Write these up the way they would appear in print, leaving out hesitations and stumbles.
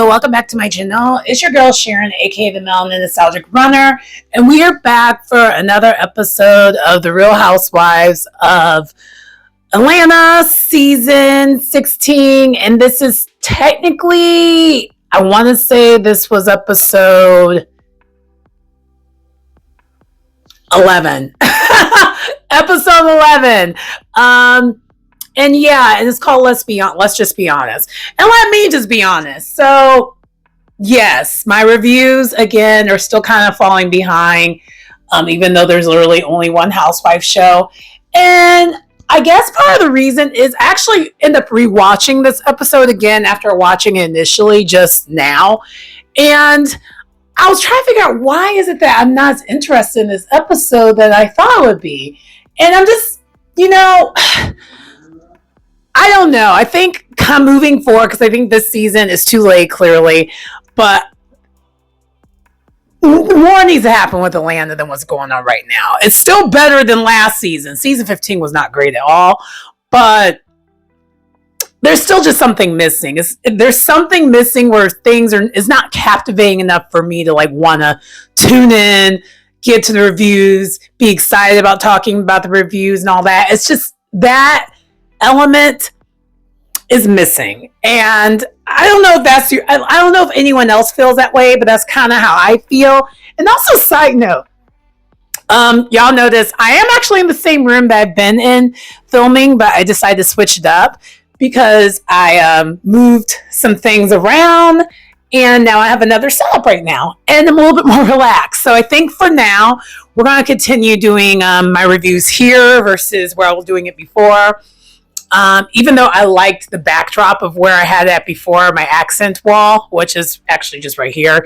Hello, welcome back to my channel. It's your girl Sharon, aka the Melanin Nostalgic Runner, and we are back for another episode of The Real Housewives of Atlanta, season 16. And this is technically, I want to say this was episode 11. Episode 11. And yeah, and it's called Let's Just Be Honest. And let me just be honest. So, yes, my reviews, again, are still kind of falling behind, even though there's literally only one Housewife show. And I guess part of the reason is I actually end up rewatching this episode again after watching it initially just now. And I was trying to figure out why is it that I'm not as interested in this episode that I thought it would be. And I'm just, I don't know. I think moving forward, because I think this season is too late, clearly. But more needs to happen with Atlanta than what's going on right now. It's still better than last season. Season 15 was not great at all. But there's still just something missing. There's something missing where things is not captivating enough for me to want to tune in, get to the reviews, be excited about talking about the reviews and all that. It's just that element is missing. And I don't know if I don't know if anyone else feels that way, but that's kind of how I feel. And also, side note, y'all notice I am actually in the same room that I've been in filming, but I decided to switch it up because I moved some things around. And now I have another setup right now. And I'm a little bit more relaxed. So I think for now, we're going to continue doing my reviews here versus where I was doing it before. Even though I liked the backdrop of where I had that before, my accent wall, which is actually just right here.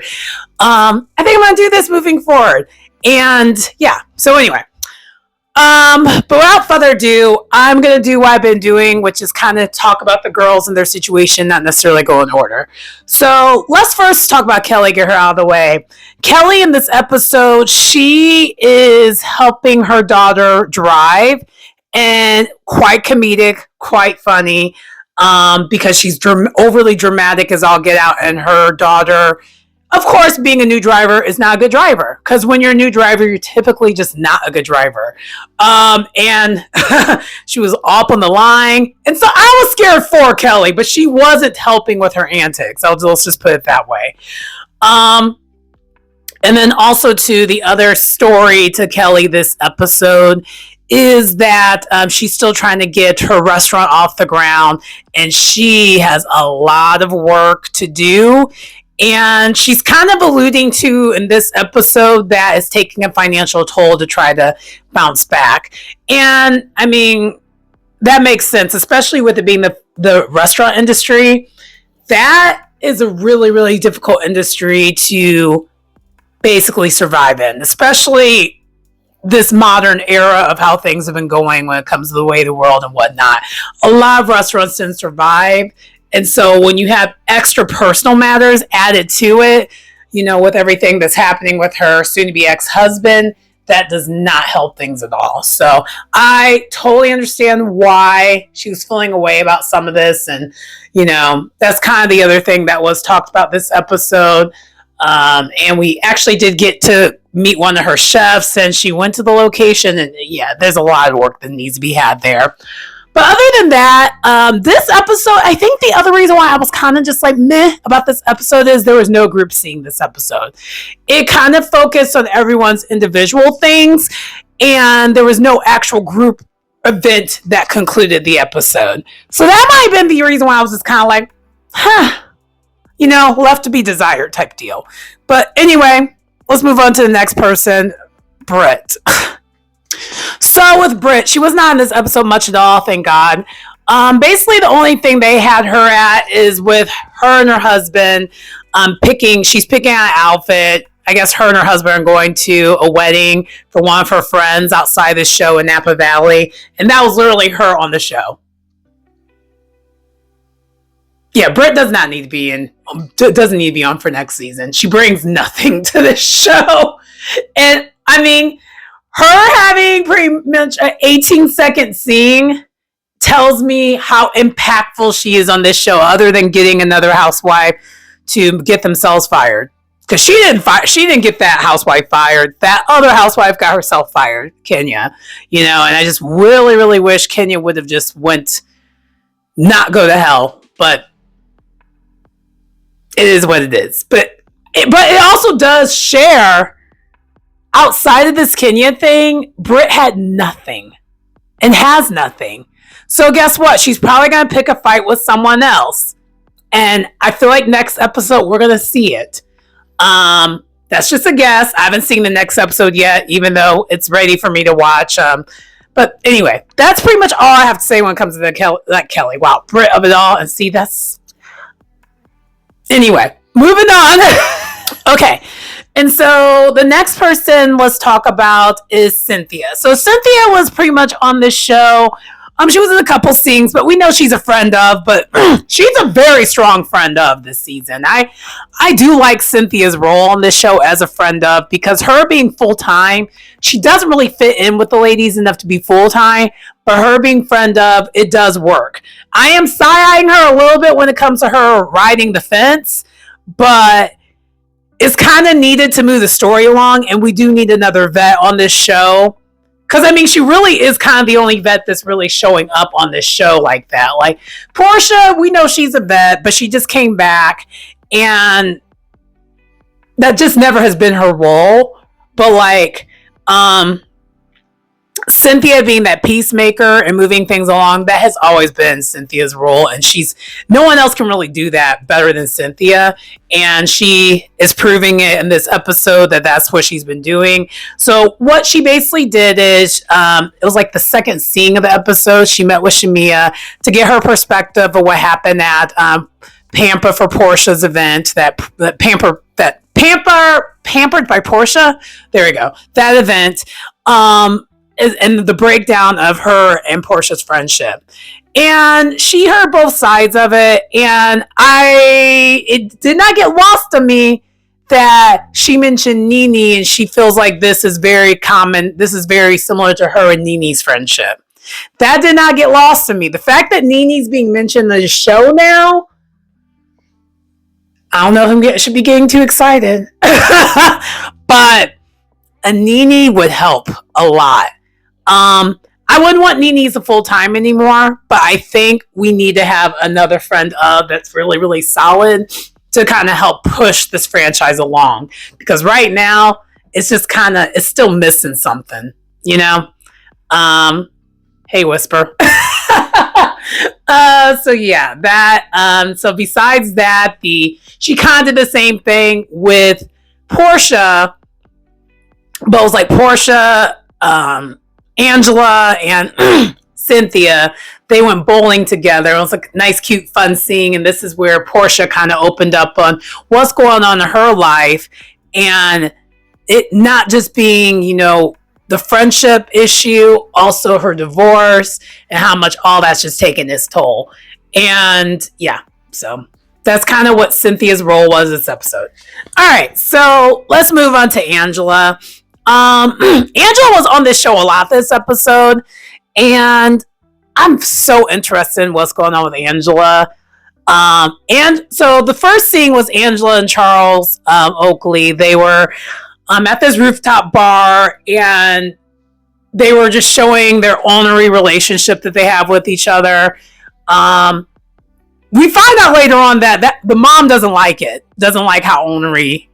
I think I'm going to do this moving forward. And yeah, so anyway. But without further ado, I'm going to do what I've been doing, which is kind of talk about the girls and their situation, not necessarily go in order. So let's first talk about Kelly, get her out of the way. Kelly in this episode, she is helping her daughter drive, and quite comedic, quite funny, because she's overly dramatic as all get out, and her daughter, of course, being a new driver, is not a good driver. Because when you're a new driver, you're typically just not a good driver. And she was up on the line. And so I was scared for Kelly, but she wasn't helping with her antics. Let's just put it that way. And then also, to the other story to Kelly this episode is that she's still trying to get her restaurant off the ground. And she has a lot of work to do. And she's kind of alluding to in this episode that it's taking a financial toll to try to bounce back. And I mean, that makes sense, especially with it being the restaurant industry. That is a really, really difficult industry to basically survive in, especially this modern era of how things have been going when it comes to the way of the world and whatnot. A lot of restaurants didn't survive. And so when you have extra personal matters added to it, with everything that's happening with her soon-to-be ex-husband, that does not help things at all. So I totally understand why she was feeling away about some of this. And, that's kind of the other thing that was talked about this episode. And we actually did get to meet one of her chefs, and she went to the location. And yeah, there's a lot of work that needs to be had there. But other than that, this episode, I think the other reason why I was kind of just meh about this episode is there was no group seeing this episode. It kind of focused on everyone's individual things, and there was no actual group event that concluded the episode. So that might have been the reason why I was just kind of left to be desired type deal. But anyway, let's move on to the next person, Britt. So with Britt, she was not in this episode much at all, thank God. Basically, the only thing they had her at is with her and her husband she's picking out an outfit. I guess her and her husband are going to a wedding for one of her friends outside the show in Napa Valley. And that was literally her on the show. Yeah, Britt does not need to be doesn't need to be on for next season. She brings nothing to this show. And I mean, her having pretty much an 18-second scene tells me how impactful she is on this show, other than getting another housewife to get themselves fired. Because she didn't get that housewife fired. That other housewife got herself fired, Kenya. And I just really, really wish Kenya would have just not go to hell. But it is what it is. But it also does share, outside of this Kenya thing, Britt had nothing and has nothing. So guess what? She's probably going to pick a fight with someone else. And I feel like next episode, we're going to see it. That's just a guess. I haven't seen the next episode yet, even though it's ready for me to watch. But anyway, that's pretty much all I have to say when it comes to Kelly. Wow, Britt of it all. And see, anyway, moving on. Okay. And so the next person let's talk about is Cynthia. So Cynthia was pretty much on this show. She was in a couple scenes, but we know she's a friend of, but she's a very strong friend of this season. I do like Cynthia's role on this show as a friend of, because her being full-time, she doesn't really fit in with the ladies enough to be full-time, but her being friend of, it does work. I am side-eyeing her a little bit when it comes to her riding the fence, but it's kind of needed to move the story along, and we do need another vet on this show. Because, she really is kind of the only vet that's really showing up on this show like that. Like, Portia, we know she's a vet, but she just came back, and that just never has been her role. But, Cynthia being that peacemaker and moving things along, that has always been Cynthia's role, and no one else can really do that better than Cynthia, and she is proving it in this episode that that's what she's been doing. So what she basically did is, it was like the second scene of the episode, she met with Shamia to get her perspective of what happened at Pamper for Portia's event, that Pampered by Portia, there we go, that event, and the breakdown of her and Portia's friendship. And she heard both sides of it, and it did not get lost on me that she mentioned Nene, and she feels like this is very common. This is very similar to her and Nene's friendship. That did not get lost to me. The fact that Nene's being mentioned in the show now, I don't know if I should be getting too excited. But a Nene would help a lot. I wouldn't want Nene as a full-time anymore, but I think we need to have another friend of that's really, really solid to kind of help push this franchise along. Because right now, it's just it's still missing something, Hey, Whisper. So yeah, that, so besides that, she kind of did the same thing with Portia, but it was like Portia, Angela and Cynthia, they went bowling together. It was like a nice, cute, fun scene. And this is where Portia kind of opened up on what's going on in her life. And it not just being, the friendship issue, also her divorce, and how much all that's just taking its toll. And yeah, so that's kind of what Cynthia's role was this episode. All right, so let's move on to Angela. Angela was on this show a lot this episode, and I'm so interested in what's going on with Angela. And so the first scene was Angela and Charles Oakley. They were at this rooftop bar, and they were just showing their ornery relationship that they have with each other. We find out later on that the mom doesn't like how ornery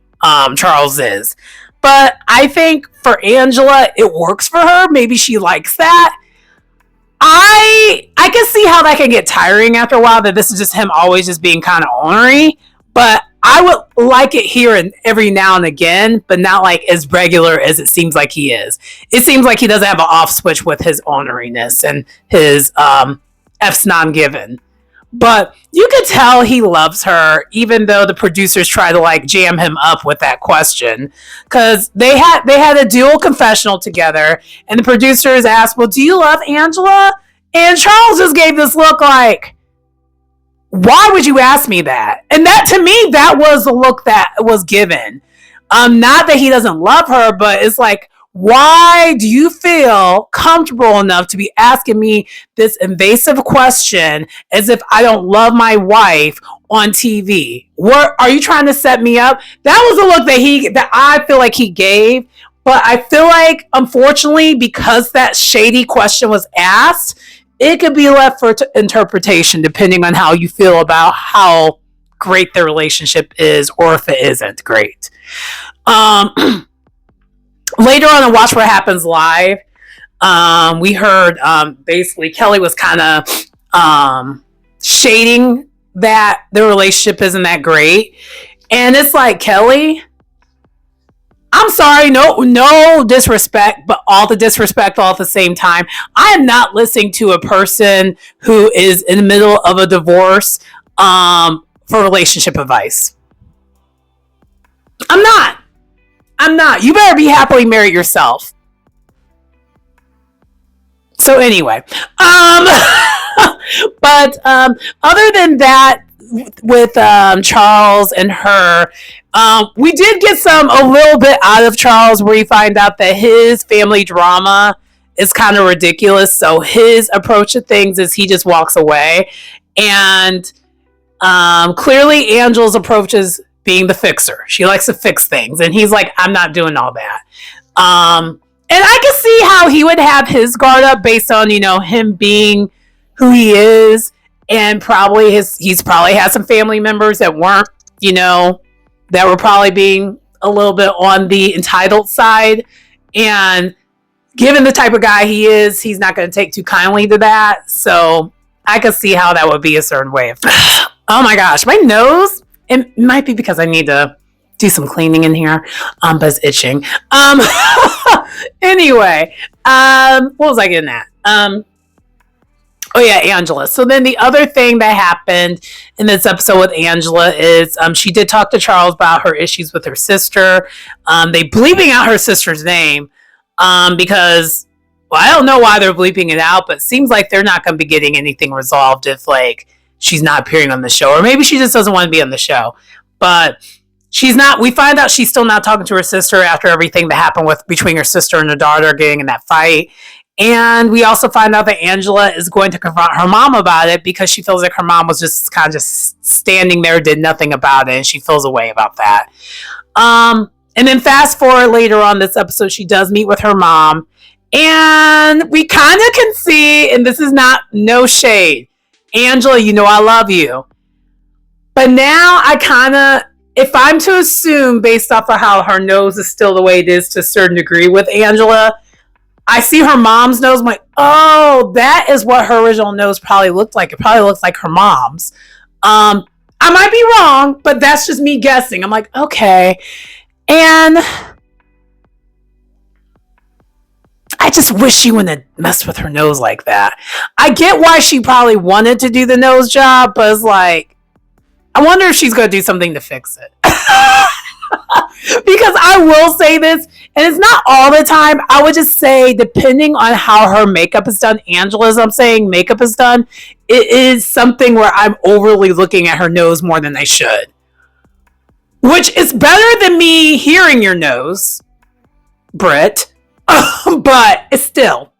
Charles is. But I think for Angela, it works for her. Maybe she likes that. I can see how that can get tiring after a while, that this is just him always just being kind of ornery. But I would like it here and every now and again, but not like as regular as it seems like he is. It seems like he doesn't have an off switch with his orneriness and his F's non-given. But you could tell he loves her, even though the producers try to jam him up with that question. Because they had a dual confessional together, and the producers asked, well, do you love Angela? And Charles just gave this look like, why would you ask me that? And that, to me, that was the look that was given. Not that he doesn't love her, but it's like, why do you feel comfortable enough to be asking me this invasive question as if I don't love my wife, on TV? What are you trying to set me up? That was a look that I feel like he gave. But I feel like, unfortunately, because that shady question was asked, it could be left for interpretation depending on how you feel about how great their relationship is or if it isn't great. Later on in Watch What Happens Live, we heard basically Kelly was kind of shading that the relationship isn't that great. And it's like, Kelly, I'm sorry, no disrespect, but all the disrespect all at the same time. I am not listening to a person who is in the middle of a divorce for relationship advice. I'm not. You better be happily married yourself. So anyway, but other than that, with Charles and her, we did get a little bit out of Charles where you find out that his family drama is kind of ridiculous. So his approach to things is he just walks away, and clearly Angela's approach is being the fixer. She likes to fix things, and he's like, I'm not doing all that. And I can see how he would have his guard up based on, him being who he is, and probably he's probably had some family members that weren't, that were probably being a little bit on the entitled side. And given the type of guy he is, he's not going to take too kindly to that. So I could see how that would be a certain way of oh my gosh, my nose. It might be because I need to do some cleaning in here, but it's itching. Anyway, what was I getting at? Oh yeah, Angela. So then the other thing that happened in this episode with Angela is she did talk to Charles about her issues with her sister. They bleeping out her sister's name because, well, I don't know why they're bleeping it out, but it seems like they're not going to be getting anything resolved if she's not appearing on the show, or maybe she just doesn't want to be on the show. But she's not. We find out she's still not talking to her sister after everything that happened between her sister and her daughter getting in that fight. And we also find out that Angela is going to confront her mom about it because she feels like her mom was just kind of just standing there, did nothing about it, and she feels a way about that. And then fast forward later on this episode, she does meet with her mom, and we kind of can see, and this is no shade, Angela, I love you. But now I kind of, if I'm to assume based off of how her nose is still the way it is to a certain degree with Angela, I see her mom's nose. I'm like, oh, that is what her original nose probably looked like. It probably looks like her mom's. I might be wrong, but that's just me guessing. I'm like, okay. And I just wish she wouldn't have messed with her nose like that. I get why she probably wanted to do the nose job, but it's like, I wonder if she's going to do something to fix it. Because I will say this, and it's not all the time, I would just say, depending on how her makeup is done, Angela's, I'm saying, makeup is done, it is something where I'm overly looking at her nose more than I should. Which is better than me hearing your nose, Britt. But it's still.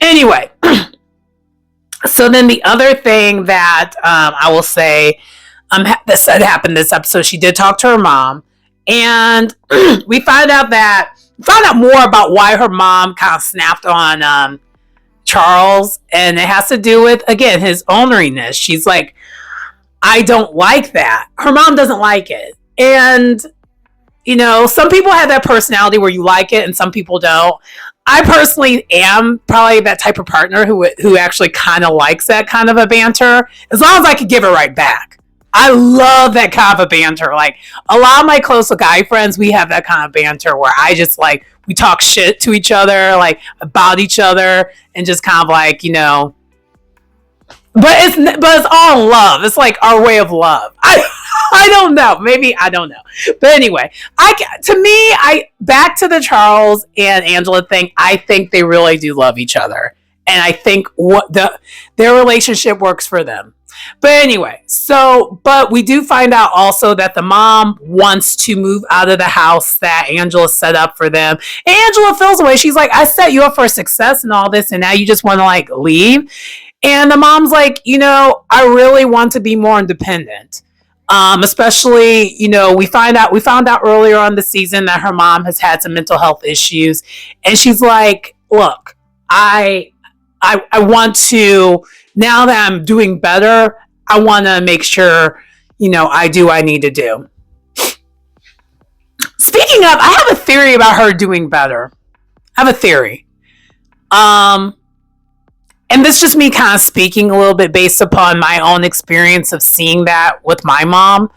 Anyway. So then the other thing that I will say that happened this episode, she did talk to her mom, and we found out more about why her mom kind of snapped on Charles, and it has to do with, again, his orneriness. She's like, I don't like that. Her mom doesn't like it. And, some people have that personality where you like it and some people don't. I personally am probably that type of partner who actually kind of likes that kind of a banter, as long as I could give it right back. I love that kind of a banter. Like, a lot of my close guy friends, we have that kind of banter where I just we talk shit to each other, about each other, and just kind of but it's all in love. It's like our way of love. I don't know. Maybe I don't know. But anyway, back to the Charles and Angela thing. I think they really do love each other, and I think their relationship works for them. But anyway, but we do find out also that the mom wants to move out of the house that Angela set up for them. And Angela feels away. She's like, I set you up for success and all this, and now you just want to leave. And the mom's like, I really want to be more independent. Especially, we found out earlier on the season that her mom has had some mental health issues, and she's like, look, I want to, now that I'm doing better, I want to make sure, I do what I need to do. Speaking of, I have a theory about her doing better. I have a theory. And this is just me kind of speaking a little bit based upon my own experience of seeing that with my mom.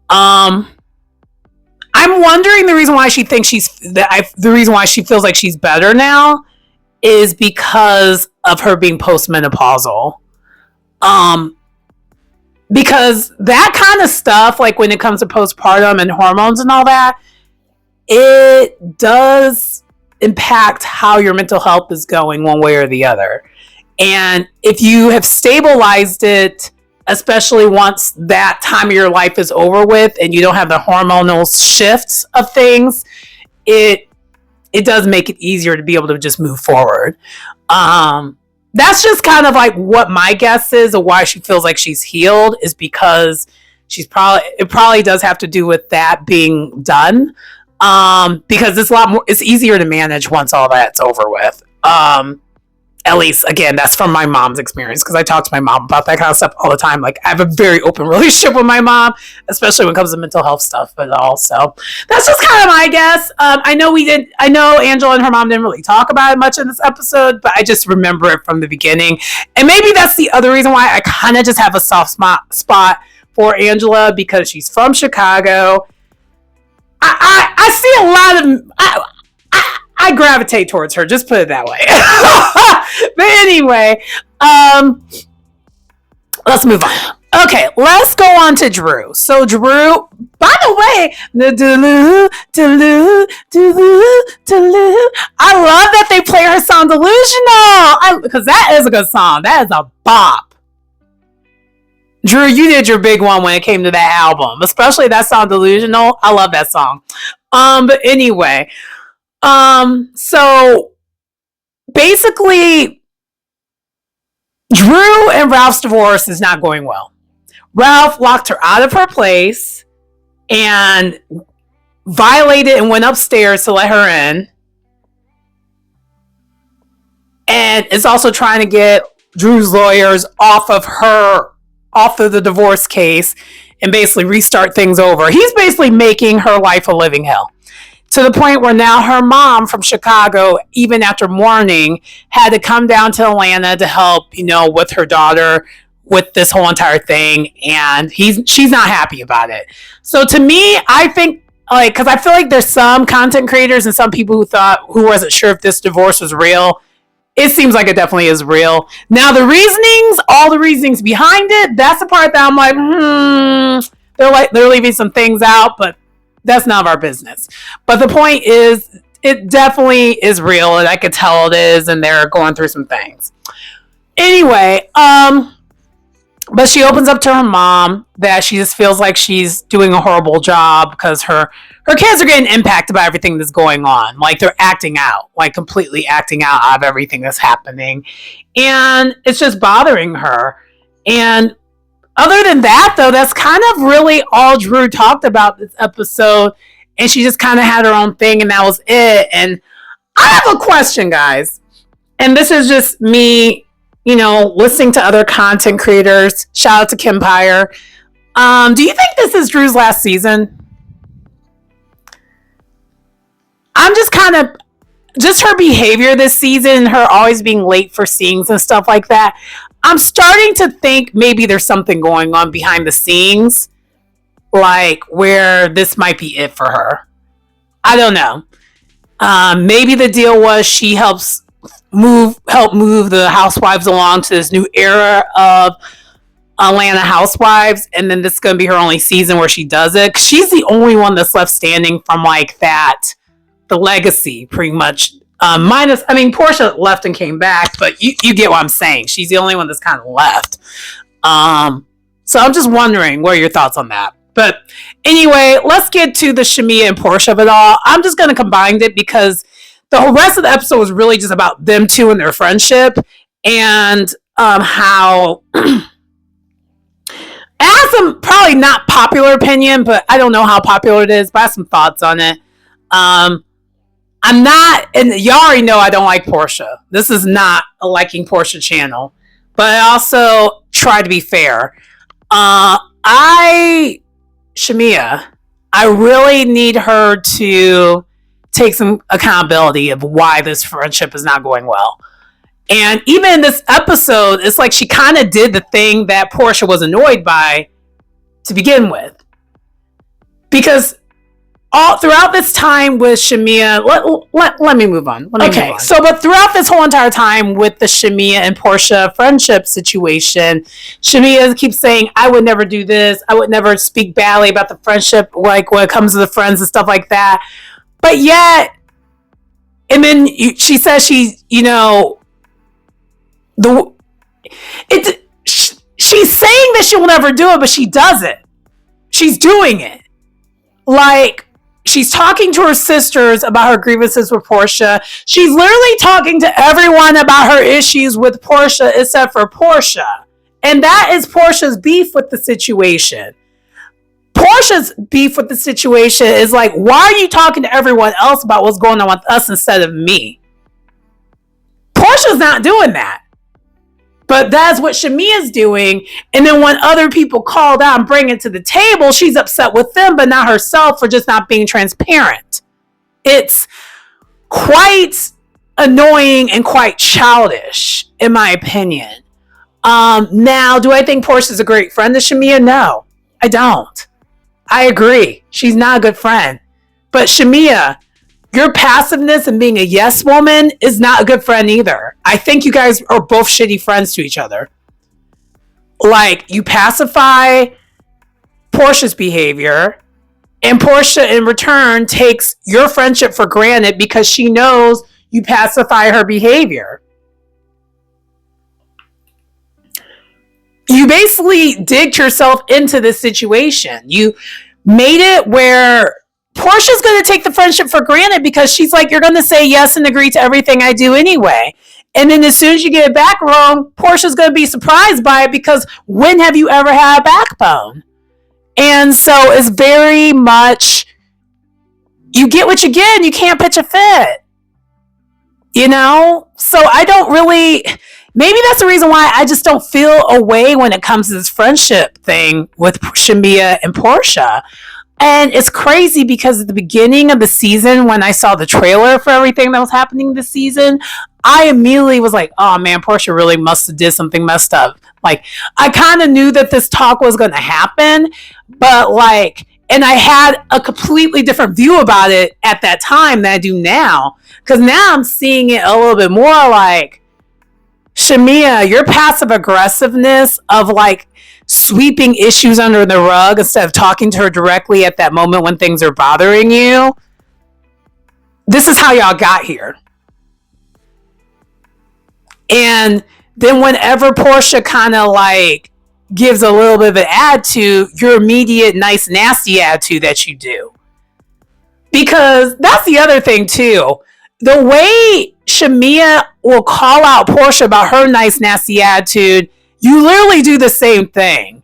I'm wondering the reason why she thinks the reason why she feels like she's better now is because of her being postmenopausal. Because that kind of stuff, like when it comes to postpartum and hormones and all that, it does impact how your mental health is going one way or the other. And if you have stabilized it, especially once that time of your life is over with and you don't have the hormonal shifts of things, it does make it easier to be able to just move forward. That's just kind of like what my guess is of why she feels like she's healed, is because it probably does have to do with that being done. Because it's easier to manage once all that's over with. At least, again, that's from my mom's experience, because I talk to my mom about that kind of stuff all the time. Like, I have a very open relationship with my mom, especially when it comes to mental health stuff and all. So that's just kind of my guess. I know Angela and her mom didn't really talk about it much in this episode, but I just remember it from the beginning. And maybe that's the other reason why I kind of just have a soft spot for Angela, because she's from Chicago. I see a lot of... I gravitate towards her, just put it that way. But anyway, let's move on. Okay, let's go on to Drew. So Drew, by the way, I love that they play her song Delusional, because that is a good song. That is a bop. Drew, you did your big one when it came to that album, especially that song Delusional. I love that song. But anyway, so basically, Drew and Ralph's divorce is not going well. Ralph locked her out of her place and violated and went upstairs to let her in. And is also trying to get Drew's lawyers off of the divorce case and basically restart things over. He's basically making her life a living hell, to the point where now her mom from Chicago, even after mourning, had to come down to Atlanta to help, with her daughter with this whole entire thing. And she's not happy about it. So to me, I think, because I feel like there's some content creators and some people who wasn't sure if this divorce was real. It seems like it definitely is real. Now all the reasonings behind it, that's the part that I'm like, they're leaving some things out, but that's none of our business. But the point is, it definitely is real, and I could tell it is, and they're going through some things. Anyway, but she opens up to her mom that she just feels like she's doing a horrible job because her kids are getting impacted by everything that's going on. Like, they're acting out, like completely acting out of everything that's happening. And it's just bothering her. And other than that, though, that's kind of really all Drew talked about this episode. And she just kind of had her own thing, and that was it. And I have a question, guys. And this is just me, listening to other content creators. Shout out to Kimpire. Do you think this is Drew's last season? I'm just her behavior this season, her always being late for scenes and stuff like that. I'm starting to think maybe there's something going on behind the scenes, like where this might be it for her. I don't know. Maybe the deal was she help move the Housewives along to this new era of Atlanta Housewives, and then this is going to be her only season where she does it. She's the only one that's left standing from like that, the legacy, pretty much. Portia left and came back, but you get what I'm saying. She's the only one that's kind of left. So I'm just wondering, what are your thoughts on that? But anyway, let's get to the Shamia and Portia of it all. I'm just going to combine it because the whole rest of the episode was really just about them two and their friendship. And how it has some probably not popular opinion, but I don't know how popular it is, but I have some thoughts on it. I'm not, and y'all already know I don't like Portia. This is not a liking Portia channel, but I also try to be fair. Shamia, I really need her to take some accountability of why this friendship is not going well. And even in this episode, it's like she kind of did the thing that Portia was annoyed by to begin with. Because all throughout this time with Shamia, let me move on. But throughout this whole entire time with the Shamia and Portia friendship situation, Shamia keeps saying, I would never do this. I would never speak badly about the friendship, like when it comes to the friends and stuff like that. But yet, and then she says she's saying that she will never do it, but she does it. She's doing it. Like, she's talking to her sisters about her grievances with Portia. She's literally talking to everyone about her issues with Portia except for Portia. And that is Portia's beef with the situation. Portia's beef with the situation is like, why are you talking to everyone else about what's going on with us instead of me? Portia's not doing that. But that's what Shamia's doing. And then when other people call out and bring it to the table, she's upset with them, but not herself for just not being transparent. It's quite annoying and quite childish, in my opinion. Now, do I think Portia's a great friend to Shamia? No, I don't. I agree. She's not a good friend. But Shamia, your passiveness and being a yes woman is not a good friend either. I think you guys are both shitty friends to each other. Like, you pacify Portia's behavior, and Portia in return takes your friendship for granted because she knows you pacify her behavior. You basically digged yourself into this situation. You made it where Portia's going to take the friendship for granted because she's like, you're going to say yes and agree to everything I do anyway. And then as soon as you get it back wrong, Portia's going to be surprised by it because when have you ever had a backbone? And so it's very much, you get what you get and you can't pitch a fit. You know? So I don't really, maybe that's the reason why I just don't feel a way when it comes to this friendship thing with Shamia and Portia. And it's crazy because at the beginning of the season, when I saw the trailer for everything that was happening this season, I immediately was like, oh man, Portia really must have did something messed up. Like, I kind of knew that this talk was going to happen, but like, and I had a completely different view about it at that time than I do now. Because now I'm seeing it a little bit more like, Shamia, your passive aggressiveness of like sweeping issues under the rug instead of talking to her directly at that moment when things are bothering you. This is how y'all got here. And then whenever Portia kind of like gives a little bit of an attitude, your immediate nice nasty attitude that you do. Because that's the other thing too. The way Shamia will call out Portia about her nice nasty attitude, you literally do the same thing.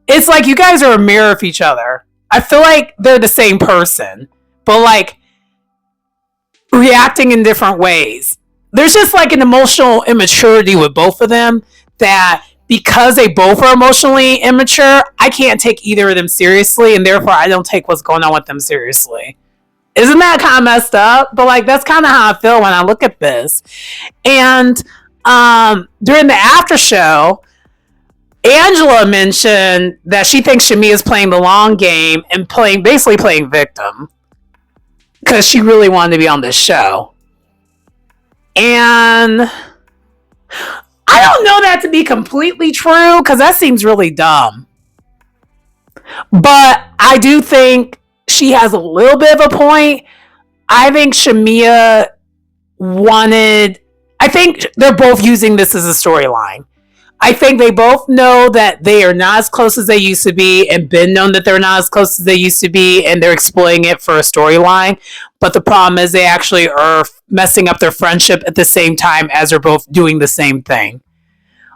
It's like you guys are a mirror of each other. I feel like they're the same person, but like reacting in different ways. There's just like an emotional immaturity with both of them that because they both are emotionally immature, I can't take either of them seriously, and therefore I don't take what's going on with them seriously. Isn't that kind of messed up? But like, that's kind of how I feel when I look at this. And during the after show, Angela mentioned that she thinks Shamia is playing the long game and basically playing victim because she really wanted to be on this show. And I don't know that to be completely true because that seems really dumb. But I do think she has a little bit of a point. I think Shamia I think they're both using this as a storyline. I think they both know that they are not as close as they used to be, and Ben known that they're not as close as they used to be, and they're exploiting it for a storyline. But the problem is they actually are messing up their friendship at the same time as they're both doing the same thing.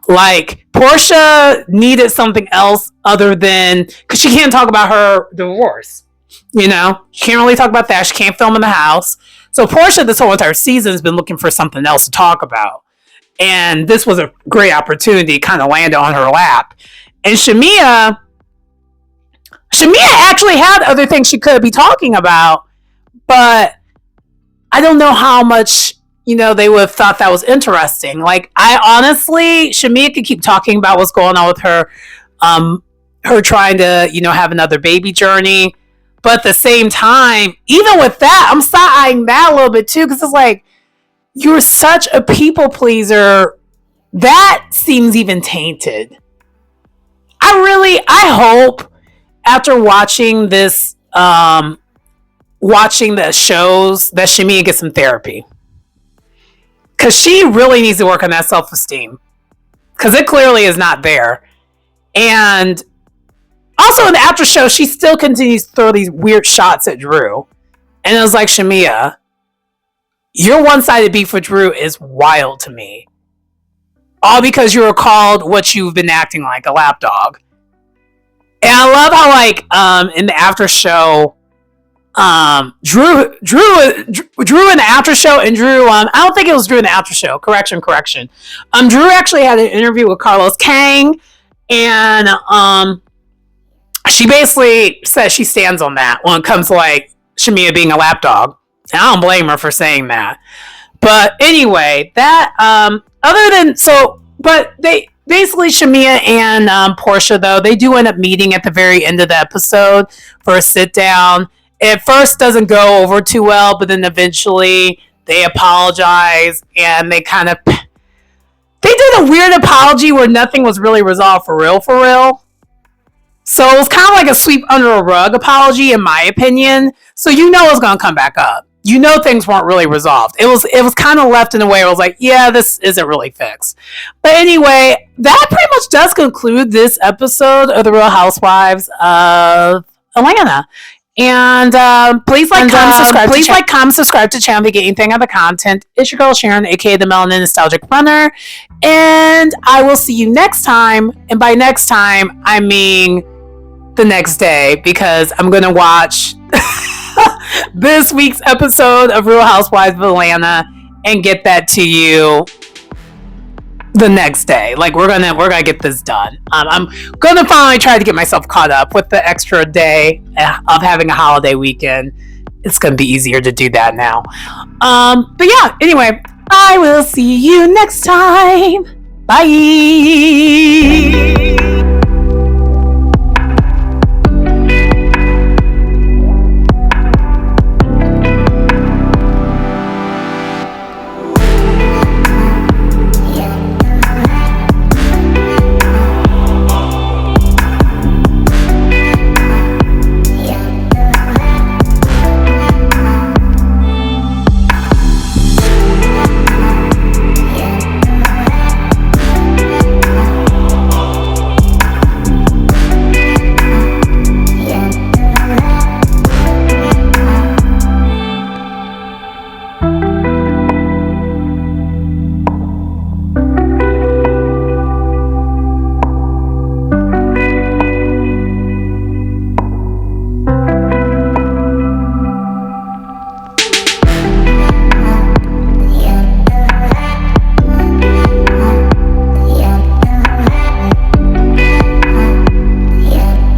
Like, Portia needed something else other than, because she can't talk about her divorce. You know, she can't really talk about that. She can't film in the house. So Portia, this whole entire season, has been looking for something else to talk about. And this was a great opportunity, kind of landed on her lap. And Shamia actually had other things she could be talking about, but I don't know how much, they would have thought that was interesting. Like, I honestly, Shamia could keep talking about what's going on with her, her trying to, have another baby journey. But at the same time, even with that, I'm side-eyeing that a little bit too, because it's like, you're such a people pleaser. That seems even tainted. I hope after watching this, watching the shows, that Shamia gets some therapy. Because she really needs to work on that self-esteem. Because it clearly is not there. And also in the after show, she still continues to throw these weird shots at Drew. And it was like, Shamia, your one-sided beef with Drew is wild to me. All because you were called what you've been acting like, a lapdog. And I love how, like, in the after show, Drew in the after show, and Drew, I don't think it was Drew in the after show. Correction. Drew actually had an interview with Carlos Kang, and she basically says she stands on that when it comes to, like, Shamia being a lapdog. And I don't blame her for saying that. But anyway, that but they basically, Shamia and Portia, though, they do end up meeting at the very end of the episode for a sit down. It first doesn't go over too well, but then eventually they apologize, and they did a weird apology where nothing was really resolved for real. So it was kind of like a sweep under a rug apology, in my opinion. So it's going to come back up. Things weren't really resolved. It was kind of left in a way where I was like, yeah, this isn't really fixed. But anyway, that pretty much does conclude this episode of The Real Housewives of Atlanta. And please comment, subscribe to the channel to get anything other content. It's your girl Sharon, aka the Melanin Nostalgic Runner. And I will see you next time. And by next time, I mean the next day, because I'm going to watch this week's episode of Real Housewives of Atlanta and get that to you the next day. Like, we're gonna get this done. I'm gonna finally try to get myself caught up with the extra day of having a holiday weekend. It's gonna be easier to do that now. But yeah, anyway, I will see you next time. Bye.